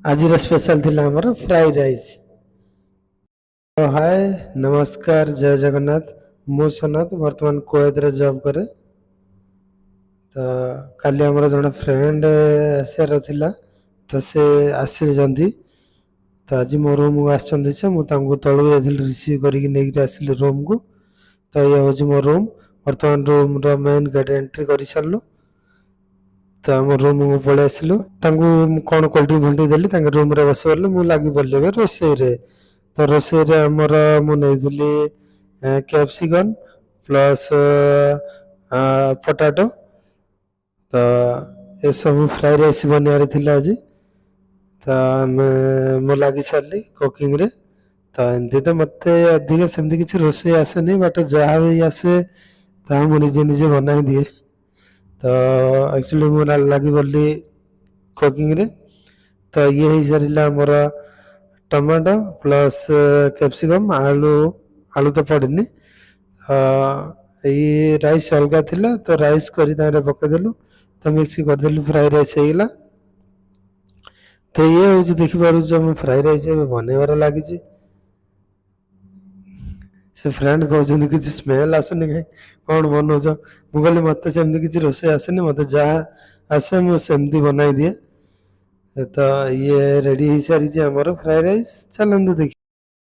ଆଜିର ସ୍ପେଶାଲ ଥିଲା ଆମର ଫ୍ରାଇଡ୍ ରାଇସ୍। ତ ହାଏ, ନମସ୍କାର, ଜୟ ଜଗନ୍ନାଥ। ମୁଁ ସନତ ବର୍ତ୍ତମାନ କୁଏତରେ ଜବ୍ କରେ। ତ କାଲି ଆମର ଜଣେ ଫ୍ରେଣ୍ଡ ଆସିବାର ଥିଲା, ତ ସେ ଆସିଛନ୍ତି। ତ ଆଜି ମୋ ରୁମ୍କୁ ଆସିଛନ୍ତି ସେ, ମୁଁ ତାଙ୍କୁ ତଳକୁ ଯାଇଥିଲି ରିସିଭ୍ କରିକି ନେଇକି ଆସିଲି ରୁମ୍କୁ। ତ ଇଏ ହେଉଛି ମୋ ରୁମ୍। ବର୍ତ୍ତମାନ ରୁମ୍ର ମେନ୍ ଗେଟ୍ ଏଣ୍ଟ୍ରି କରିସାରିଲୁ। ତ ଆମ ରୁମ୍କୁ ପଳେଇ ଆସିଲୁ। ତାଙ୍କୁ କ'ଣ କୋଲ୍ଡ ଡ୍ରିଙ୍କ୍ ଫୋଲ୍ଡ ଦେଲି, ତାଙ୍କ ରୁମ୍ରେ ବସିଗଲେ। ମୁଁ ଲାଗି ପଡ଼ିଲି ଏବେ ରୋଷେଇରେ। ତ ରୋଷେଇରେ ଆମର ମୁଁ ନେଇଥିଲି କ୍ୟାପ୍ସିକମ୍ ପ୍ଲସ୍ ପଟାଟୋ। ତ ଏସବୁ ଫ୍ରାଏ ରାଇସ୍ ବନିବାର ଥିଲା ଆଜି। ତ ମୁଁ ଲାଗି ସାରିଲି କୁକିଂରେ। ତ ଏମିତି ତ ମୋତେ ଅଧିକ ସେମିତି କିଛି ରୋଷେଇ ଆସେନି, ବଟ୍ ଯାହା ବି ଆସେ ତାହା ମୁଁ ନିଜେ ନିଜେ ବନାଇ ଦିଏ। ତ ଆକ୍ଚୁଆଲି ମୁଁ ଲାଗି ପଡ଼ିଲି କୁକିଂରେ। ତ ଇଏ ହେଇସାରିଲା ଆମର ଟମାଟୋ ପ୍ଲସ୍ କ୍ୟାପ୍ସିକମ୍, ଆଳୁ ତ ପଡ଼ିନି। ଏଇ ରାଇସ୍ ଅଲଗା ଥିଲା, ତ ରାଇସ୍ କରି ତାରେ ପକେଇଦେଲୁ। ତ ମିକ୍ସ କରିଦେଲୁ, ଫ୍ରାଏ ରାଇସ୍ ହେଇଗଲା। ତ ଇଏ ହେଉଛି ଦେଖିପାରୁଛ, ମୁଁ ଫ୍ରାଏ ରାଇସ୍ ଏବେ ବନେଇବାରେ ଲାଗିଛି। ସେ ଫ୍ରେଣ୍ଡ କହୁଛନ୍ତି କିଛି ସ୍ମେଲ୍ ଆସୁନି କାହିଁ, କ'ଣ ବନଉଛ? ମୁଁ କହିଲି ମୋତେ ସେମିତି କିଛି ରୋଷେଇ ଆସେନି, ମୋତେ ଯାହା ଆସେ ମୁଁ ସେମିତି ବନାଇ ଦିଏ। ତ ଇଏ ରେଡ଼ି ହେଇସାରିଛି ଆମର ଫ୍ରାଏ ରାଇସ୍। ଚାଲନ୍ତୁ ଦେଖି